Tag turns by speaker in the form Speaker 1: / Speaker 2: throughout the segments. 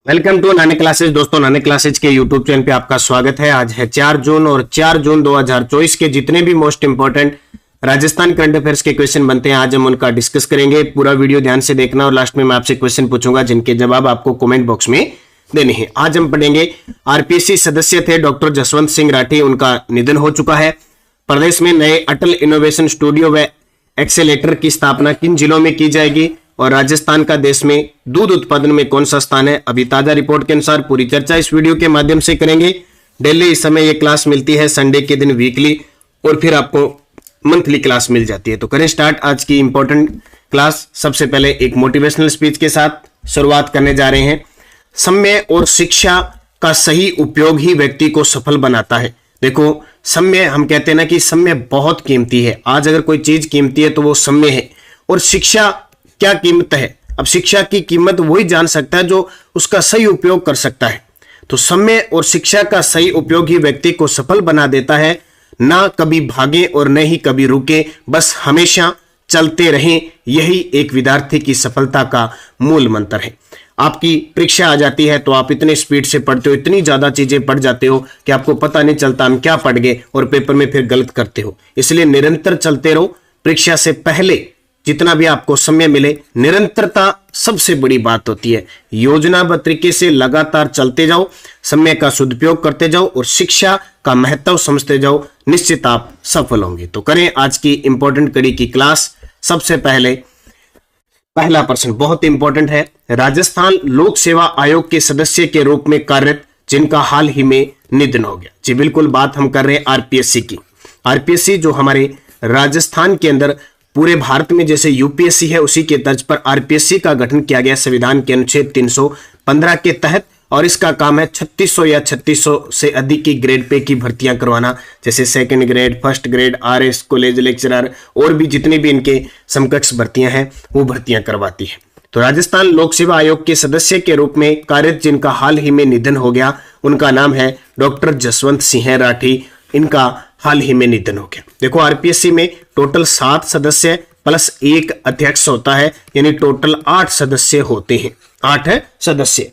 Speaker 1: Welcome to नाने classes. दोस्तों, नाने क्लासेज के यूट्यूब चैनल पे आपका स्वागत है। आज है 4 जून और 4 जून 2024 के जितने भी most important Rajasthan current affairs के क्वेश्चन बनते हैं आज हम उनका डिस्कस करेंगे। पूरा वीडियो ध्यान से देखना और लास्ट में मैं आपसे क्वेश्चन पूछूंगा जिनके जवाब आपको कमेंट बॉक्स में देने हैं। आज हम पढ़ेंगे आरपीएससी सदस्य थे डॉक्टर जसवंत सिंह राठी, उनका निधन हो चुका है। प्रदेश में नए अटल इनोवेशन स्टूडियो व एक्सेलेटर की स्थापना किन जिलों में की जाएगी और राजस्थान का देश में दूध उत्पादन में कौन सा स्थान है, अभी ताजा रिपोर्ट के अनुसार पूरी चर्चा इस वीडियो के माध्यम से करेंगे। डेली इस समय ये क्लास मिलती है, संडे के दिन वीकली, और फिर आपको मंथली क्लास मिल जाती है। तो करें स्टार्ट आज की इंपॉर्टेंट क्लास। सबसे पहले एक मोटिवेशनल स्पीच के साथ शुरुआत करने जा रहे हैं। समय और शिक्षा का सही उपयोग ही व्यक्ति को सफल बनाता है। देखो, समय हम कहते हैं ना कि समय बहुत कीमती है। आज अगर कोई चीज कीमती है तो वो समय है। और शिक्षा क्या कीमत है? अब शिक्षा की कीमत वही जान सकता है जो उसका सही उपयोग कर सकता है। तो समय और शिक्षा का सही उपयोग ही व्यक्ति को सफल बना देता है। ना कभी भागे और न ही कभी रुके, बस हमेशा चलते रहें। यही एक विद्यार्थी की सफलता का मूल मंत्र है। आपकी परीक्षा आ जाती है तो आप इतने स्पीड से पढ़ते हो, इतनी ज्यादा चीजें पढ़ जाते हो कि आपको पता नहीं चलता हम क्या पढ़ गए और पेपर में फिर गलत करते हो। इसलिए निरंतर चलते रहो। परीक्षा से पहले जितना भी आपको समय मिले, निरंतरता सबसे बड़ी बात होती है। योजनाबद्ध तरीके से लगातार चलते जाओ, समय का सदुपयोग करते जाओ और शिक्षा का महत्व समझते जाओ, निश्चित आप सफल होंगे। तो करें आज की इंपॉर्टेंट कड़ी की क्लास। सबसे पहले पहला प्रश्न बहुत इंपॉर्टेंट है। राजस्थान लोक सेवा आयोग के सदस्य के रूप में कार्यरत जिनका हाल ही में निधन हो गया। जी बिल्कुल, बात हम कर रहे हैं आरपीएससी की। आरपीएससी जो हमारे राजस्थान के अंदर पूरे भारत में जैसे यूपीएससी है उसी के तर्ज पर आरपीएससी का गठन किया गया संविधान के अनुच्छेद 315 के तहत। और इसका काम है 3600 या 3600 से अधिक की ग्रेड पे की भर्तियां करवाना, जैसे second grade, first grade, RS, college lecturer और भी जितने भी इनके समकक्ष भर्तियां हैं वो भर्तियां करवाती है। तो राजस्थान लोक सेवा आयोग के सदस्य के रूप में कार्यरत जिनका हाल ही में निधन हो गया, उनका नाम है डॉक्टर जसवंत सिंह राठी। इनका हाल ही में निधन हो गया। देखो, आरपीएससी में टोटल 7 सदस्य प्लस 1 अध्यक्ष होता है, यानी टोटल 8 सदस्य होते हैं। 8 सदस्य।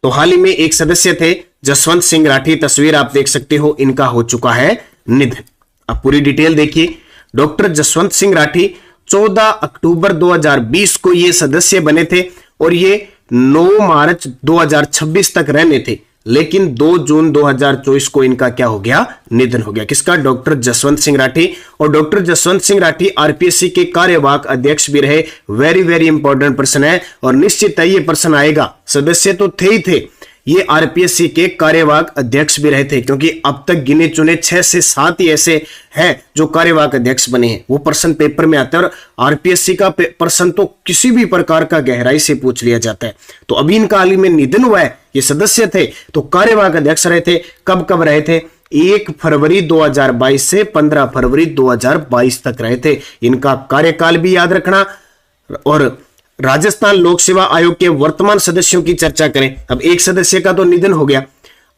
Speaker 1: तो हाल ही में एक सदस्य थे जसवंत सिंह राठी, तस्वीर आप देख सकते हो, इनका हो चुका है निधन। अब पूरी डिटेल देखिए। डॉक्टर जसवंत सिंह राठी 14 अक्टूबर 2020 को ये सदस्य बने थे और ये 9 मार्च 2026 तक रहने थे, लेकिन 2 जून 2024 को इनका क्या हो गया? निधन हो गया। किसका? डॉक्टर जसवंत सिंह राठी। और डॉक्टर जसवंत सिंह राठी आरपीएससी के कार्यवाहक अध्यक्ष भी रहे। वेरी वेरी इंपॉर्टेंट प्रश्न है और निश्चित है ये प्रश्न आएगा। सदस्य तो थे ही थे, ये आरपीएससी के कार्यवाहक अध्यक्ष भी रहे थे, क्योंकि अब तक गिने चुने 6 से 7 ही ऐसे हैं जो कार्यवाहक अध्यक्ष बने हैं। वो प्रश्न पेपर में आता है और आरपीएससी का प्रश्न तो किसी भी प्रकार का गहराई से पूछ लिया जाता है। तो अभी इनका हाल ही में निधन हुआ है। ये सदस्य थे तो कार्यवाहक अध्यक्ष रहे थे। कब कब रहे थे? 1 फरवरी 2022 से 15 फरवरी 2022 तक रहे थे। इनका कार्यकाल भी याद रखना। और राजस्थान लोक सेवा आयोग के वर्तमान सदस्यों की चर्चा करें। अब एक सदस्य का तो निधन हो गया।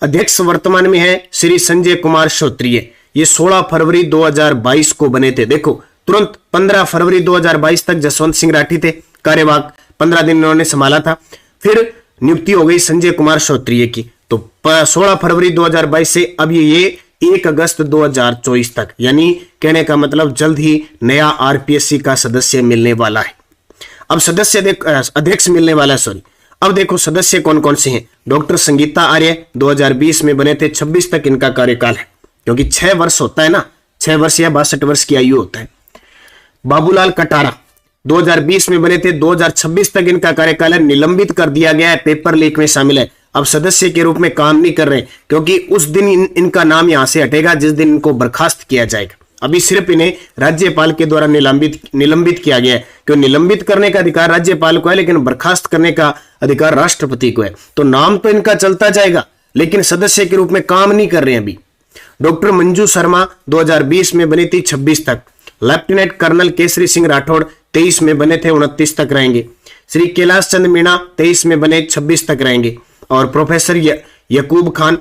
Speaker 1: अध्यक्ष वर्तमान में है श्री संजय कुमार श्रोत्रिय। ये 16 फरवरी 2022 को बने थे। देखो, तुरंत 15 फरवरी 2022 तक जसवंत सिंह राठी थे कार्यवाहक, 15 दिन इन्होंने संभाला था। फिर नियुक्ति हो गई संजय कुमार श्रोत्रिय की, तो 16 फरवरी 2022 से अब ये 1 अगस्त 2024 तक, यानी कहने का मतलब जल्द ही नया आरपीएससी का सदस्य मिलने वाला है। अब सदस्य अध्यक्ष मिलने वाला है, सॉरी। अब देखो सदस्य कौन कौन से हैं। डॉक्टर संगीता आर्य 2020 में बने थे, 26 तक इनका कार्यकाल है, क्योंकि 6 वर्ष होता है ना, 6 वर्ष या 62 वर्ष की आयु होता है। बाबूलाल कटारा 2020 में बने थे, 2026 तक इनका कार्यकाल है। निलंबित कर दिया गया है, पेपर लीक में शामिल है। अब सदस्य के रूप में काम नहीं कर रहे, क्योंकि उस दिन इनका नाम यहां से हटेगा जिस दिन इनको बर्खास्त किया जाएगा। अभी सिर्फ इन्हें राज्यपाल के द्वारा निलंबित किया गया है, क्योंकि निलंबित करने का अधिकार राज्यपाल को है, लेकिन बर्खास्त करने का अधिकार राष्ट्रपति को है। तो नाम तो इनका चलता जाएगा, लेकिन सदस्य के रूप में काम नहीं कर रहे हैं अभी। डॉक्टर मंजू शर्मा 2020 में बनी थी, 26 तक। लेफ्टिनेंट कर्नल केसरी सिंह राठौड़ 23 में बने थे, 29 तक रहेंगे। श्री कैलाश चंद मीणा 23 में बने, 26 तक रहेंगे। और प्रोफेसर यकूब खान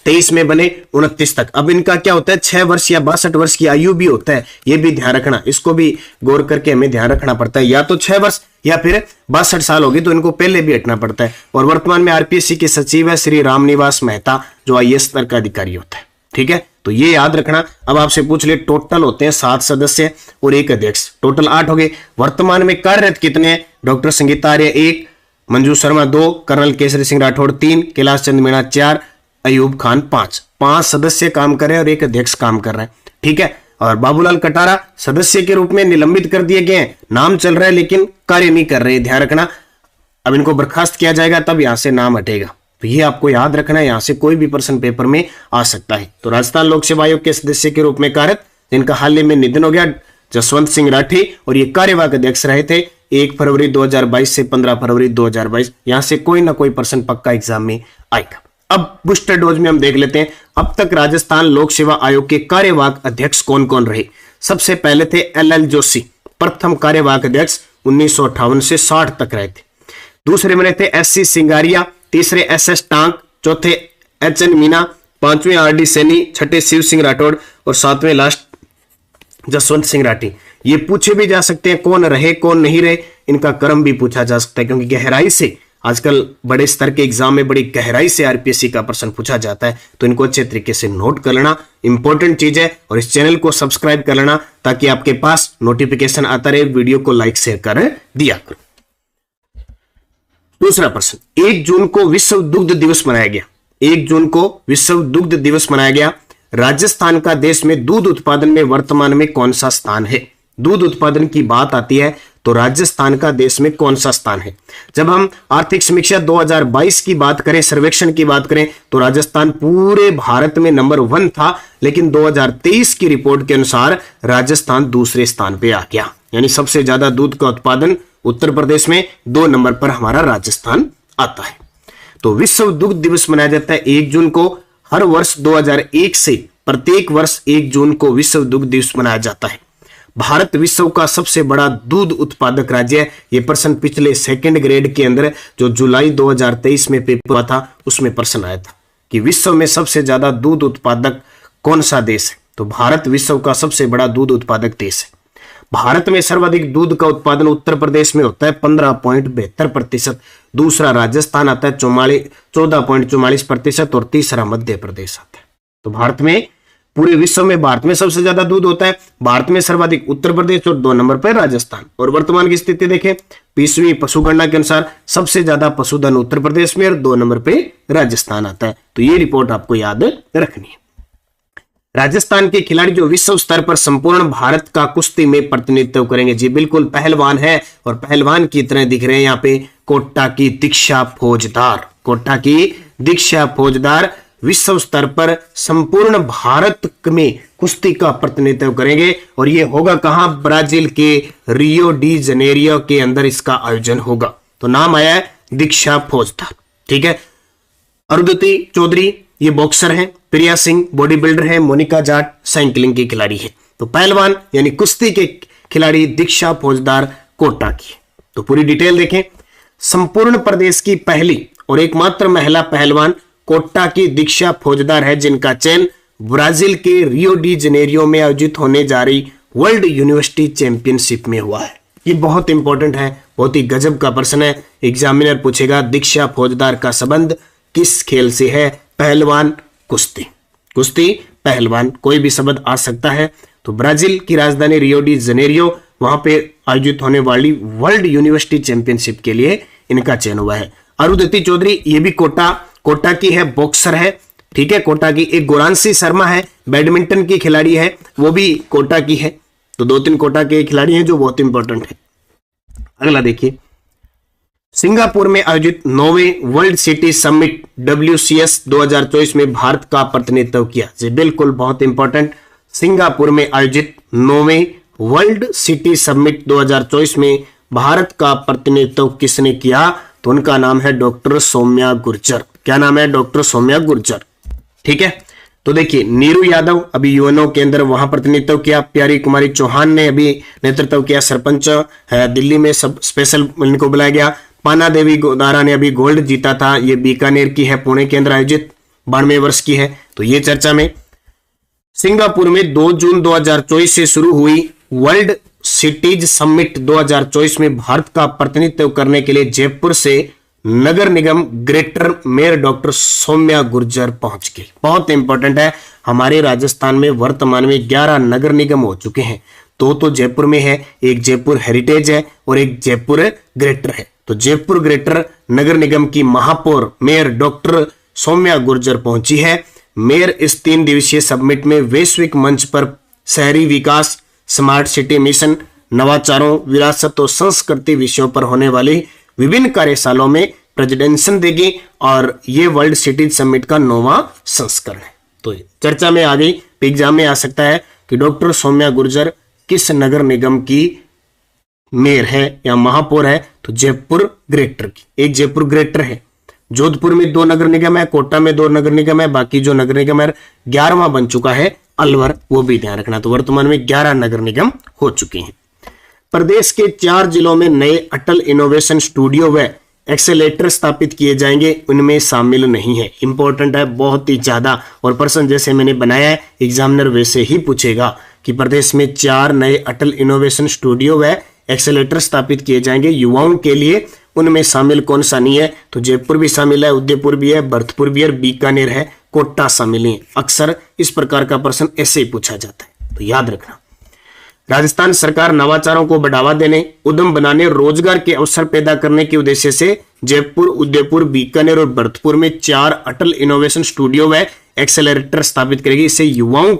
Speaker 1: 23 में बने 29 तक। अब इनका क्या होता है, 6 वर्ष या 62 वर्ष की आयु भी होता है, ये भी ध्यान रखना, इसको भी गौर करके हमें ध्यान रखना पड़ता है। या तो 6 वर्ष या फिर 62 साल होगी तो इनको पहले भी हटना पड़ता है। और वर्तमान में आरपीएससी के सचिव है श्री रामनिवास मेहता, जो आईएएस स्तर का अधिकारी होता है। ठीक है, तो ये याद रखना। अब आपसे पूछ ले, टोटल होते हैं 7 सदस्य और 1 अध्यक्ष, टोटल 8 हो गए। वर्तमान में कार्यरत कितने हैं? डॉक्टर संगीता आर्य 1, मंजू शर्मा 2, कर्नल केसरी सिंह राठौड़ 3, कैलाश चंद मीणा 4, अयूब खान 5 सदस्य काम कर रहे हैं और 1 अध्यक्ष काम कर रहे हैं। ठीक है, और बाबूलाल कटारा सदस्य के रूप में निलंबित कर दिए गए हैं, नाम चल रहा है लेकिन कार्य नहीं कर रहे, ध्यान रखना। अब इनको बर्खास्त किया जाएगा तब यहां से नाम हटेगा, तो ये आपको याद रखना है, यहां से कोई भी प्रश्न पेपर में आ सकता है। तो राजस्थान लोक सेवा आयोग के सदस्य के रूप में कार्यरत, जिनका हाल ही में निधन हो गया, जसवंत सिंह राठी, और ये कार्यवाहक अध्यक्ष रहे थे 1 फरवरी 2022 से 15 फरवरी 2022। यहां से कोई ना कोई प्रश्न पक्का एग्जाम में आएगा। अब बूस्टर डोज में हम देख लेते हैं, अब तक राजस्थान लोक सेवा आयोग के कार्यवाहक अध्यक्ष कौन कौन रहे। सबसे पहले थे LL जोशी, प्रथम कार्यवाहक अध्यक्ष 1958 से 60 तक रहे थे। दूसरे में रहे थे SC सिंगारिया, तीसरे SS टांक, चौथे HN मीना, पांचवें RD सैनी, छठे शिव सिंह राठौड़ और सातवें लास्ट जसवंत सिंह राठी। ये पूछे भी जा सकते हैं कौन रहे कौन नहीं रहे, इनका क्रम भी पूछा जा सकता है, क्योंकि गहराई से आजकल बड़े स्तर के एग्जाम में बड़ी गहराई से आरपीएससी का प्रश्न पूछा जाता है, तो इनको अच्छे तरीके से नोट कर लेना, इंपॉर्टेंट चीज है। और इस चैनल को सब्सक्राइब कर लेना ताकि आपके पास नोटिफिकेशन आता रहे, वीडियो को लाइक शेयर कर दिया करो। दूसरा प्रश्न, 1 जून को विश्व दुग्ध दिवस मनाया गया। 1 जून को विश्व दुग्ध दिवस मनाया गया। राजस्थान का देश में दूध उत्पादन में वर्तमान में कौन सा स्थान है? दूध उत्पादन की बात आती है तो राजस्थान का देश में कौन सा स्थान है? जब हम आर्थिक समीक्षा 2022 की बात करें, सर्वेक्षण की बात करें, तो राजस्थान पूरे भारत में नंबर 1 था, लेकिन 2023 की रिपोर्ट के अनुसार राजस्थान दूसरे स्थान पे आ गया। यानी सबसे ज्यादा दूध का उत्पादन उत्तर प्रदेश में, 2 नंबर पर हमारा राजस्थान आता है। तो विश्व दुग्ध दिवस मनाया जाता है 1 जून को। हर वर्ष 2001 से प्रत्येक वर्ष 1 जून को विश्व दुग्ध दिवस मनाया जाता है। भारत विश्व का सबसे बड़ा दूध उत्पादक राज्य है। यह प्रश्न पिछले 2nd ग्रेड के अंदर जो जुलाई 2023 में पेपर हुआ था उसमें प्रश्न आया था कि विश्व में सबसे ज्यादा दूध उत्पादक कौन सा देश है? तो भारत विश्व का सबसे बड़ा दूध उत्पादक देश है। भारत में सर्वाधिक दूध का उत्पादन उत्तर प्रदेश में होता है 15.72%, दूसरा राजस्थान आता है 14.44% और तीसरा मध्य प्रदेश आता है। तो भारत में, पूरे विश्व में भारत में सबसे ज्यादा दूध होता है। भारत में सर्वाधिक उत्तर प्रदेश और 2 नंबर पर राजस्थान। और वर्तमान की स्थिति देखें, 20वीं पशुगणना के अनुसार सबसे ज्यादा पशुधन उत्तर प्रदेश में और 2 नंबर पे राजस्थान आता है। तो ये रिपोर्ट आपको याद रखनी है। राजस्थान के खिलाड़ी जो विश्व स्तर पर संपूर्ण भारत का कुश्ती में प्रतिनिधित्व करेंगे, जी बिल्कुल पहलवान है, और पहलवान की तरह दिख रहे हैं यहाँ पे कोटा की दीक्षा फौजदार। कोटा की दीक्षा फौजदार विश्व स्तर पर संपूर्ण भारत में कुश्ती का प्रतिनिधित्व करेंगे, और ये होगा कहां? ब्राजील के रियो डी जनेरियो के अंदर इसका आयोजन होगा। तो नाम आया है दीक्षा फौजदार। ठीक है, अरुंधति चौधरी ये बॉक्सर हैं, प्रिया सिंह बॉडी बिल्डर है, मोनिका जाट साइकिलिंग की खिलाड़ी है। तो पहलवान यानी कुश्ती के खिलाड़ी दीक्षा फौजदार कोटा की। तो पूरी डिटेल देखें, संपूर्ण प्रदेश की पहली और एकमात्र महिला पहलवान कोटा की दीक्षा फौजदार है, जिनका चयन ब्राजील के रियो डी जनेरियो में आयोजित होने जा रही वर्ल्ड यूनिवर्सिटी चैंपियनशिप में हुआ है। ये बहुत इंपॉर्टेंट है, बहुत ही गजब का प्रश्न है। एग्जामिनर पूछेगा दीक्षा फौजदार का संबंध किस खेल से है? पहलवान कुश्ती, कुश्ती पहलवान, कोई भी शब्द आ सकता है। तो ब्राजील की राजधानी रियो डी जनेरियो, वहां पे आयोजित होने वाली वर्ल्ड यूनिवर्सिटी चैंपियनशिप के लिए इनका चयन हुआ है। अरुंधति चौधरी ये भी कोटा की है, बॉक्सर है। ठीक है, कोटा की। एक गोरांशी शर्मा है, बैडमिंटन की खिलाड़ी है, वो भी कोटा की है। तो 2-3 कोटा के खिलाड़ी हैं जो बहुत इंपॉर्टेंट है। अगला देखिए, सिंगापुर में आयोजित 9वें वर्ल्ड सिटी समिट WCS 2024 में भारत का प्रतिनिधित्व किया। जी बिल्कुल बहुत इंपॉर्टेंट, सिंगापुर में आयोजित 9वें वर्ल्ड सिटी समिट 2024 में भारत का प्रतिनिधित्व किसने किया? तो उनका नाम है डॉक्टर सौम्या गुर्जर। क्या नाम है? डॉक्टर सौम्या गुर्जर। ठीक है, तो देखिए नीरू यादव अभी यूएनओ के अंदर वहां प्रतिनिधित्व किया। प्यारी कुमारी चौहान ने अभी नेतृत्व किया, सरपंच है दिल्ली में, सब स्पेशल इनको बुलाया गया। पाना देवी गोदारा ने अभी गोल्ड जीता था, ये बीकानेर की है, पुणे के अंदर आयोजित। 92 वर्ष की है। तो ये चर्चा में। सिंगापुर में 2 जून 2024 से शुरू हुई वर्ल्ड सिटीज समिट 2024 में भारत का प्रतिनिधित्व करने के लिए जयपुर से नगर निगम greater mayor doctor Saumya Gurjar पहुंच गई। बहुत इंपॉर्टेंट है, हमारे राजस्थान में वर्तमान में 11 नगर निगम हो चुके हैं। तो जयपुर में है, एक जयपुर हेरिटेज है और एक जयपुर ग्रेटर है। तो जयपुर ग्रेटर नगर निगम की महापौर मेयर डॉक्टर सौम्या गुर्जर पहुंची है। मेयर इस 3 दिवसीय समिट में वैश्विक मंच पर शहरी विकास, स्मार्ट सिटी मिशन, नवाचारों, विरासत और संस्कृति विषयों पर होने वाली विभिन्न कार्यशालाओं में प्रेजेंटेशन देगी और ये वर्ल्ड सिटी समिट का 9वां संस्करण है। तो चर्चा में आ गई, एग्जाम में आ सकता है कि डॉक्टर सौम्या गुर्जर किस नगर निगम की मेयर है या महापौर है। तो जयपुर ग्रेटर की, एक जयपुर ग्रेटर है। जोधपुर में 2 नगर निगम है, कोटा में 2 नगर निगम है, बाकी जो नगर निगम है 11वां बन चुका है अलवर, वो भी ध्यान रखना। तो वर्तमान में 11 नगर निगम हो चुके हैं। प्रदेश के 4 जिलों में नए अटल इनोवेशन स्टूडियो व एक्सेलेटर स्थापित किए जाएंगे, उनमें शामिल नहीं है। इंपॉर्टेंट है बहुत ही ज्यादा, और प्रश्न जैसे मैंने बनाया है एग्जामिनर वैसे ही पूछेगा कि प्रदेश में 4 नए अटल इनोवेशन स्टूडियो व एक्सेलेटर स्थापित किए जाएंगे युवाओं के लिए, उनमें शामिल कौन सा नहीं है। तो जयपुर भी शामिल है, उदयपुर भी है, भरतपुर भी है, बीकानेर है, कोटा शामिल है। अक्सर इस प्रकार का प्रश्न ऐसे ही पूछा जाता है, तो याद रखना। राजस्थान सरकार नवाचारों को बढ़ावा देने, उद्यम बनाने, रोजगार के अवसर पैदा करने के उद्देश्य से जयपुर, उदयपुर, बीकानेर और भरतपुर में 4 अटल इनोवेशन स्टूडियो व एक्सेलरेटर स्थापित करेगी। इससे युवाओं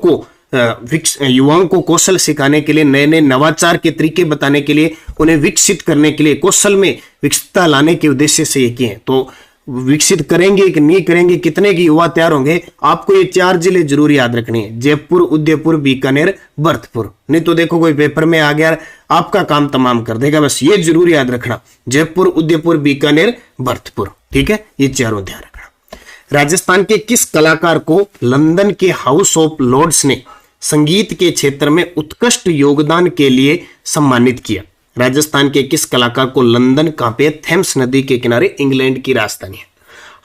Speaker 1: को कौशल सिखाने के लिए, नए नए नवाचार के तरीके बताने के लिए, उन्हें विकसित करने के लिए, कौशल में विकसितता लाने के उद्देश्य से ये किए हैं। तो विकसित करेंगे कि नहीं करेंगे, कितने की युवा तैयार होंगे, आपको ये 4 जिले जरूर याद रखने हैं, जयपुर, उदयपुर, बीकानेर, भरतपुर। नहीं तो देखो कोई पेपर में आ गया आपका काम तमाम कर देगा। बस ये जरूर याद रखना, जयपुर, उदयपुर, बीकानेर, भरतपुर। ठीक है, ये चारों ध्यान रखना। राजस्थान के किस कलाकार को लंदन के हाउस ऑफ लॉर्ड्स ने संगीत के क्षेत्र में उत्कृष्ट योगदान के लिए सम्मानित किया? राजस्थान के किस कलाकार को लंदन, कहां पे? थेम्स नदी के किनारे, इंग्लैंड की राजधानी है।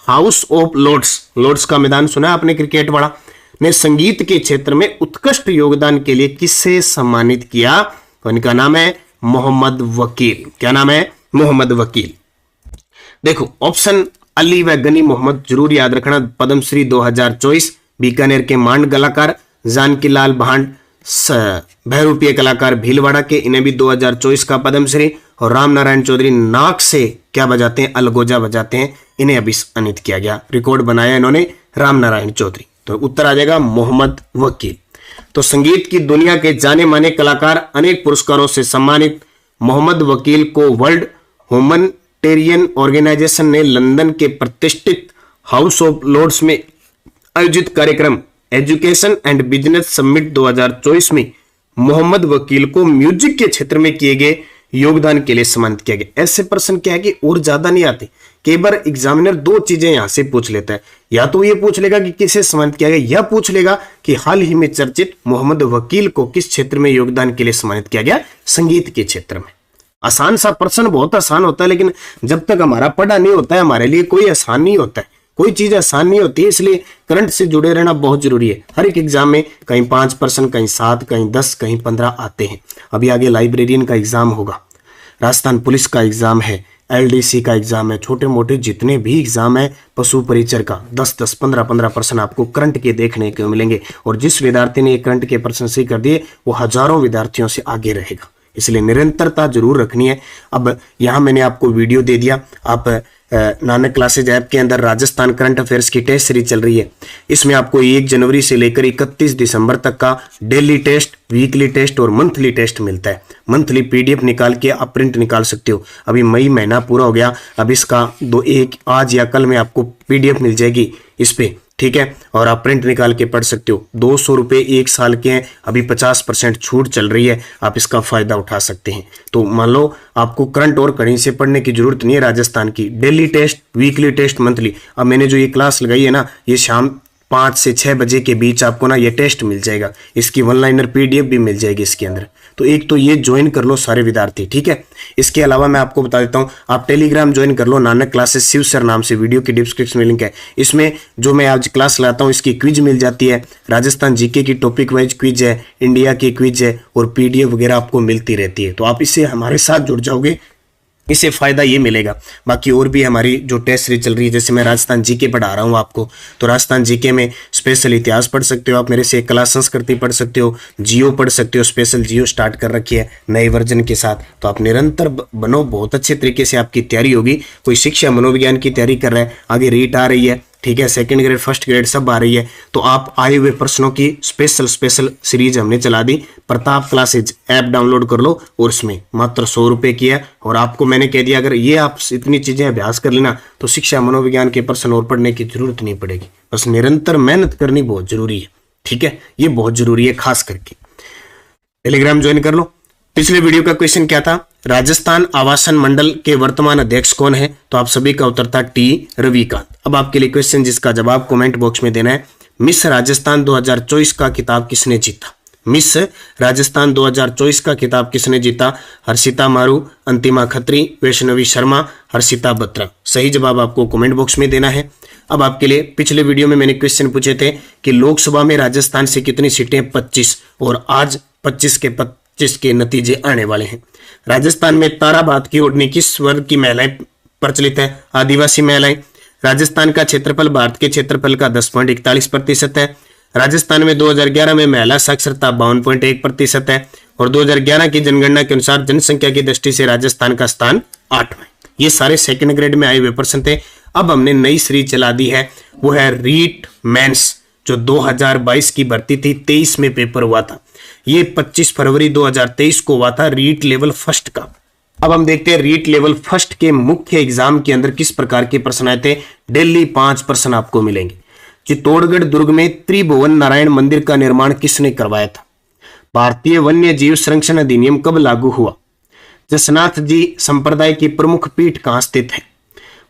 Speaker 1: हाउस ऑफ लॉर्ड्स का मैदान सुना है आपने, क्रिकेट वाला, ने संगीत के क्षेत्र में उत्कृष्ट योगदान के लिए किसे सम्मानित किया? तो इनका नाम है मोहम्मद वकील। क्या नाम है? मोहम्मद वकील। देखो ऑप्शन अली व गनी मोहम्मद जरूर याद रखना। पद्मश्री 2024, बीकानेर के मांड कलाकार जानकी लाल भांड, बहरूपीय कलाकार भीलवाड़ा के, इन्हें भी 2024 का पद्मश्री। और राम नारायण चौधरी नाक से क्या बजाते हैं? अलगोजा बजाते हैं, इन्हें अभी सम्मानित किया गया, रिकॉर्ड बनाया इन्होंने राम नारायण चौधरी। तो उत्तर आ जाएगा मोहम्मद वकील। तो संगीत की दुनिया के जाने माने कलाकार, अनेक पुरस्कारों से सम्मानित मोहम्मद वकील को वर्ल्ड ह्यूमैनिटेरियन ऑर्गेनाइजेशन ने लंदन के प्रतिष्ठित हाउस ऑफ लॉर्ड्स में आयोजित कार्यक्रम एजुकेशन एंड बिजनेस समिट 2024 में मोहम्मद वकील को म्यूजिक के क्षेत्र में किए गए योगदान के लिए सम्मानित किया गया। ऐसे प्रश्न क्या है कि और ज्यादा नहीं आते, कई बार एग्जामिनर 2 चीजें यहां से पूछ लेता है, या तो ये पूछ लेगा कि किसे सम्मानित किया गया, या पूछ लेगा कि हाल ही में चर्चित मोहम्मद वकील को किस क्षेत्र में योगदान के लिए सम्मानित किया गया? संगीत के क्षेत्र में। आसान सा प्रश्न, बहुत आसान होता है, लेकिन जब तक हमारा पढ़ा नहीं होता है हमारे लिए कोई आसान नहीं होता है, कोई चीज आसान नहीं होती है। इसलिए करंट से जुड़े रहना बहुत जरूरी है। हर एक एग्जाम में कहीं 5%, कहीं 7, कहीं 10, कहीं 15 आते हैं। अभी आगे लाइब्रेरियन का एग्जाम होगा, राजस्थान पुलिस का एग्जाम है, LDC का एग्जाम है, छोटे मोटे जितने भी एग्जाम है, पशु परिचर का 10-10, 15-15% आपको करंट के देखने को मिलेंगे। और जिस विद्यार्थी ने ये करंट के प्रश्न सही कर दिए वो हजारों विद्यार्थियों से आगे रहेगा, इसलिए निरंतरता जरूर रखनी है। अब यहां मैंने आपको वीडियो दे दिया, आप नानक क्लासेज ऐप के अंदर राजस्थान करंट अफेयर्स की टेस्ट सीरीज चल रही है। इसमें आपको 1 जनवरी से लेकर 31 दिसंबर तक का डेली टेस्ट, वीकली टेस्ट और मंथली टेस्ट मिलता है। मंथली PDF निकाल के आप प्रिंट निकाल सकते हो। अभी मई महीना पूरा हो गया, अब इसका आज या कल में आपको PDF मिल जाएगी इस पे, ठीक है, और आप प्रिंट निकाल के पढ़ सकते हो। 200 रुपये 1 साल के हैं, अभी 50% छूट चल रही है, आप इसका फायदा उठा सकते हैं। तो मान लो आपको करंट और कहीं से पढ़ने की जरूरत नहीं है, राजस्थान की daily test, weekly test, monthly. अब मैंने जो ये क्लास लगाई है ना, ये शाम 5 से 6 बजे के बीच आपको ना ये टेस्ट मिल जाएगा, इसकी 1 लाइनर PDF भी मिल जाएगी इसके अंदर। तो एक तो ये ज्वाइन कर लो सारे विद्यार्थी, ठीक है। इसके अलावा मैं आपको बता देता हूँ, आप टेलीग्राम ज्वाइन कर लो, नानक क्लासेस शिव सर नाम से, वीडियो की डिस्क्रिप्शन में लिंक है। इसमें जो मैं आज क्लास लाता हूँ इसकी क्विज मिल जाती है, राजस्थान जीके की टॉपिक वाइज क्विज है, इंडिया की क्विज है और पीडीएफ वगैरह आपको मिलती रहती है। तो आप इससे हमारे साथ जुड़ जाओगे, इससे फायदा ये मिलेगा। बाकी और भी हमारी जो टेस्ट सीरीज चल रही है, जैसे मैं राजस्थान जीके पढ़ा रहा हूँ आपको, तो राजस्थान जीके में स्पेशल इतिहास पढ़ सकते हो आप मेरे से, एक क्लास संस्कृति पढ़ सकते हो, जियो पढ़ सकते हो, स्पेशल जियो स्टार्ट कर रखी है नए वर्जन के साथ। तो आप निरंतर बनो, बहुत अच्छे तरीके से आपकी तैयारी होगी। कोई शिक्षा मनोविज्ञान की तैयारी कर रहा है, आगे रीट आ रही है, ठीक है, सेकंड ग्रेड फर्स्ट ग्रेड सब आ रही है, तो आप आए हुए प्रश्नों की स्पेशल सीरीज हमने चला दी। प्रताप क्लासेज ऐप डाउनलोड कर लो और उसमें मात्र 100 रुपए की है। और आपको मैंने कह दिया, अगर ये आप इतनी चीजें अभ्यास कर लेना तो शिक्षा मनोविज्ञान के प्रश्न और पढ़ने की जरूरत नहीं पड़ेगी। बस निरंतर मेहनत करनी बहुत जरूरी है, ठीक है, ये बहुत जरूरी है। खास करके टेलीग्राम ज्वाइन कर लो। पिछले वीडियो का क्वेश्चन क्या था, राजस्थान आवासन मंडल के वर्तमान अध्यक्ष कौन है, तो आप सभी का उत्तर था टी रविकांत। अब आपके लिए क्वेश्चन जिसका जवाब कमेंट बॉक्स में देना है, मिस राजस्थान 2024 का खिताब किसने जीता? मिस राजस्थान 2024 का खिताब किसने जीता? हर्षिता मारू, अंतिमा खत्री, वैष्णवी शर्मा, हर्षिता बत्रा। सही जवाब आपको कमेंट बॉक्स में देना है। अब आपके लिए पिछले वीडियो में मैंने क्वेश्चन पूछे थे कि लोकसभा में राजस्थान से कितनी सीटें? 25, और आज 25 के नतीजे आने वाले हैं। राजस्थान में ताराबाद की ओढ़नी किस वर्ग की महिलाएं प्रचलित है? आदिवासी महिलाएं। राजस्थान का क्षेत्रफल भारत के क्षेत्रफल का 10.41% है। राजस्थान में 2011 में महिला साक्षरता 52.1% है और 2011 की जनगणना के अनुसार जनसंख्या की दृष्टि से राजस्थान का स्थान 8वां। ये सारे सेकंड ग्रेड में आए हुए प्रश्न थे। अब हमने नई सीरीज चला दी है, वो है रीट मेंस, जो 2022 की भर्ती थी, 23 में पेपर हुआ था। ये 25 फरवरी 2023 को हुआ था रीट लेवल फर्स्ट का। अब हम देखते हैं रीट लेवल फर्स्ट के मुख्य एग्जाम के अंदर किस प्रकार के प्रश्न आए थे। डेली 5 प्रश्न आपको मिलेंगे। चित्तौड़गढ़ दुर्ग में त्रिभुवन नारायण मंदिर का निर्माण किसने करवाया था? भारतीय वन्य जीव संरक्षण अधिनियम कब लागू हुआ? जसनाथ जी संप्रदाय की प्रमुख पीठ कहां स्थित है?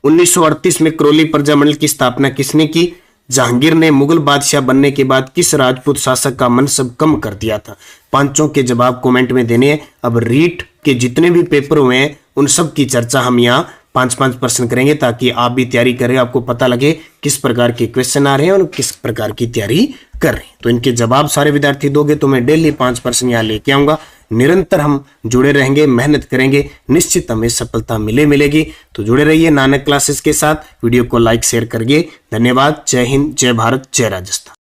Speaker 1: 1938 में करौली प्रजामंडल की स्थापना किसने की? जहांगीर ने मुगल बादशाह बनने के बाद किस राजपूत शासक का मनसब कम कर दिया था? पांचों के जवाब कमेंट में देने हैं। अब रीट के जितने भी पेपर हुए हैं उन सब की चर्चा हम यहाँ 5-5 प्रश्न करेंगे, ताकि आप भी तैयारी करें, आपको पता लगे किस प्रकार के क्वेश्चन आ रहे हैं और किस प्रकार की तैयारी कर रहे हैं। तो इनके जवाब सारे विद्यार्थी दोगे तो मैं डेली 5 प्रश्न यहाँ लेके आऊंगा। निरंतर हम जुड़े रहेंगे, मेहनत करेंगे, निश्चित हमें सफलता मिलेगी। तो जुड़े रहिए नानक क्लासेस के साथ। वीडियो को लाइक शेयर करिए। धन्यवाद। जय हिंद, जय भारत, जय राजस्थान।